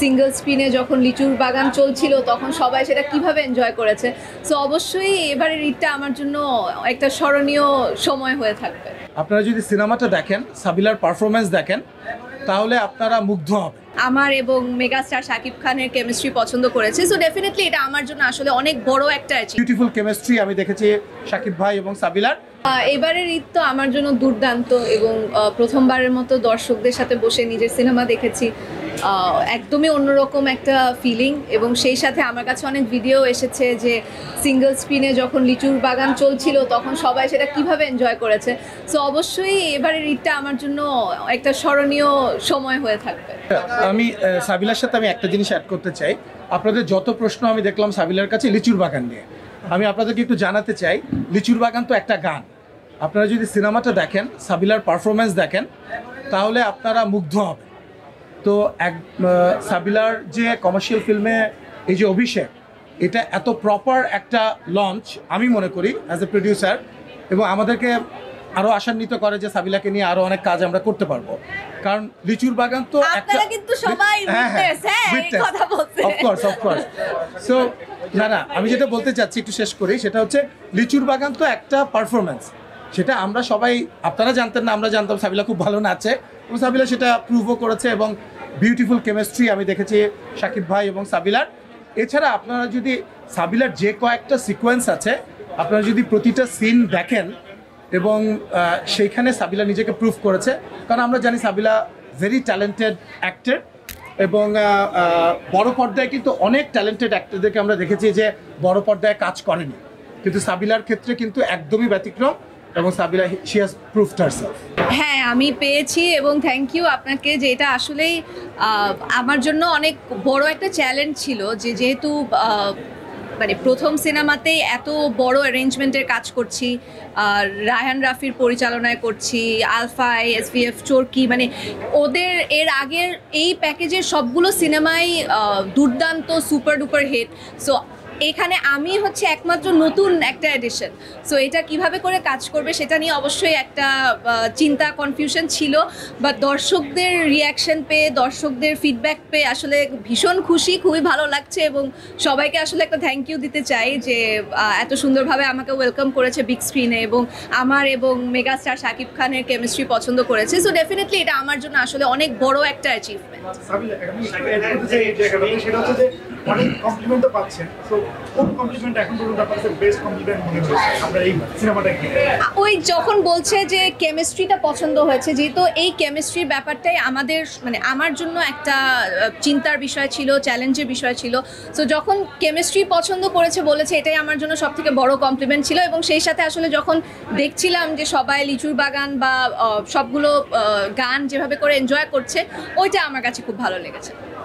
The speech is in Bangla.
সিঙ্গেল স্ক্রিনে যখন লিচুর বাগান চলছিল তখন সবাই সেটা কিভাবে এনজয় করেছে। সো অবশ্যই এবারের ঈদটা আমার জন্য একটা স্মরণীয় সময় হয়ে থাকবে। আপনারা যদি সিনেমাটা দেখেন, সাবিলার পারফরমেন্স দেখেন, তাহলে আপনারা মুগ্ধ হবেন। আমার এবং মেগাস্টার শাকিব খানের কেমিস্ট্রি পছন্দ করেছে, সো ডেফিনেটলি এটা আমার জন্য আসলে অনেক বড় একটা অ্যাচিভমেন্ট। বিউটিফুল কেমিস্ট্রি আমি দেখেছি শাকিব ভাই এবং সাবিলার। এবারের ঈদ তো আমার জন্য দুর্দান্ত এবং প্রথমবারের মতো দর্শকদের সাথে বসে নিজের সিনেমা দেখেছি। একদমই অন্যরকম একটা ফিলিং, এবং সেই সাথে আমার কাছে অনেক ভিডিও এসেছে যে সিঙ্গেল স্ক্রিনে যখন লিচুর বাগান চলছিল তখন সবাই সেটা কিভাবে এনজয় করেছে। সো অবশ্যই এবারের ঈদটা আমার জন্য একটা স্মরণীয় সময় হয়ে থাকবে। আমি সাবিলার সাথে আমি একটা জিনিস অ্যাড করতে চাই। আপনাদের যত প্রশ্ন আমি দেখলাম সাবিলার কাছে লিচুর বাগান নিয়ে, আমি আপনাদেরকে একটু জানাতে চাই, লিচুর বাগান তো একটা গান। আপনারা যদি সিনেমাটা দেখেন, সাবিলার পারফরমেন্স দেখেন, তাহলে আপনারা মুগ্ধ হবেন। তো সাবিলার যে কমার্শিয়াল ফিল্মে এই যে অভিষেক, এটা এত প্রপার একটা লঞ্চ আমি মনে করি অ্যাজ এ প্রডিউসার, এবং আমাদেরকে আরও আশান্বিত করে যে সাবিলাকে নিয়ে আরও অনেক কাজ আমরা করতে পারবো। কারণ লিচুর বাগান তো আপনারা কিন্তু সবাই অফকোর্স সো না আমি যেটা বলতে চাচ্ছি একটু শেষ করি, সেটা হচ্ছে লিচুর বাগান তো একটা পারফরমেন্স, সেটা আমরা সবাই, আপনারা জানতেন না আমরা জানতাম, সাবিলা খুব ভালো নাচে এবং সাবিলা সেটা প্রুভও করেছে, এবং বিউটিফুল কেমিস্ট্রি আমি দেখেছি শাকিব ভাই এবং সাবিলার। এছাড়া আপনারা যদি সাবিলার যে কয়েকটা সিকোয়েন্স আছে, আপনারা যদি প্রতিটা সিন দেখেন, এবং সেইখানে সাবিলা নিজেকে প্রুভ করেছে। কারণ আমরা জানি সাবিলা ভেরি ট্যালেন্টেড অ্যাক্টর, এবং বড় পর্দায় কিন্তু অনেক ট্যালেন্টেড অ্যাক্টরদেরকে আমরা দেখেছি যে বড় পর্দায় কাজ করেনি, কিন্তু সাবিলার ক্ষেত্রে কিন্তু একদমই ব্যতিক্রম, এবং সাবিলা শি হ্যাজ প্রুভড হারসেলফ। হ্যাঁ, আমি পেয়েছি, এবং থ্যাংক ইউ আপনাকে, যে এটা আসলেই আমার জন্য অনেক বড় একটা চ্যালেঞ্জ ছিল, যে যেহেতু মানে প্রথম সিনেমাতেই এত বড় অ্যারেঞ্জমেন্টের কাজ করছি, রায়হান রাফির পরিচালনায় করছি, আলফাই, এসভিএফ, চরকি, মানে ওদের এর আগের এই প্যাকেজের সবগুলো সিনেমাই দুর্দান্ত সুপার ডুপার হিট। সো এখানে আমি হচ্ছে একমাত্র নতুন একটা এডিশন। সো এটা কিভাবে করে কাজ করবে সেটা নিয়ে অবশ্যই একটা চিন্তা, কনফিউশন ছিল, বা দর্শকদের রিয়াকশন পেয়ে, দর্শকদের ফিডব্যাক পেয়ে আসলে ভীষণ খুশি, খুবই ভালো লাগছে, এবং সবাইকে আসলে একটা থ্যাংক ইউ দিতে চাই যে এত সুন্দরভাবে আমাকে ওয়েলকাম করেছে বিগ স্ক্রিনে, এবং আমার এবং মেগাস্টার শাকিব খানের কেমিস্ট্রি পছন্দ করেছে। সো ডেফিনেটলি এটা আমার জন্য আসলে অনেক বড় একটা অ্যাচিভমেন্ট। অনেক কমপ্লিমেন্টও পাচ্ছেন, সো কোন কমপ্লিমেন্ট এখন পর্যন্ত আপনার কাছে বেস্ট কমপ্লিমেন্ট মনে হয়েছে আপনার এই সিনেমাটা? ওই যখন বলছে যে কেমিস্ট্রিটা পছন্দ হয়েছে, যেহেতু এই কেমিস্ট্রির ব্যাপারটাই আমাদের, মানে আমার জন্য একটা চিন্তার বিষয় ছিল, চ্যালেঞ্জের বিষয় ছিল। সো যখন কেমিস্ট্রি পছন্দ করেছে বলেছে, এটাই আমার জন্য সবথেকে বড় কমপ্লিমেন্ট ছিল, এবং সেই সাথে আসলে যখন দেখছিলাম যে সবাই লিচুর বাগান বা সবগুলো গান যেভাবে করে এনজয় করছে, ওইটা আমার কাছে খুব ভালো লেগেছে।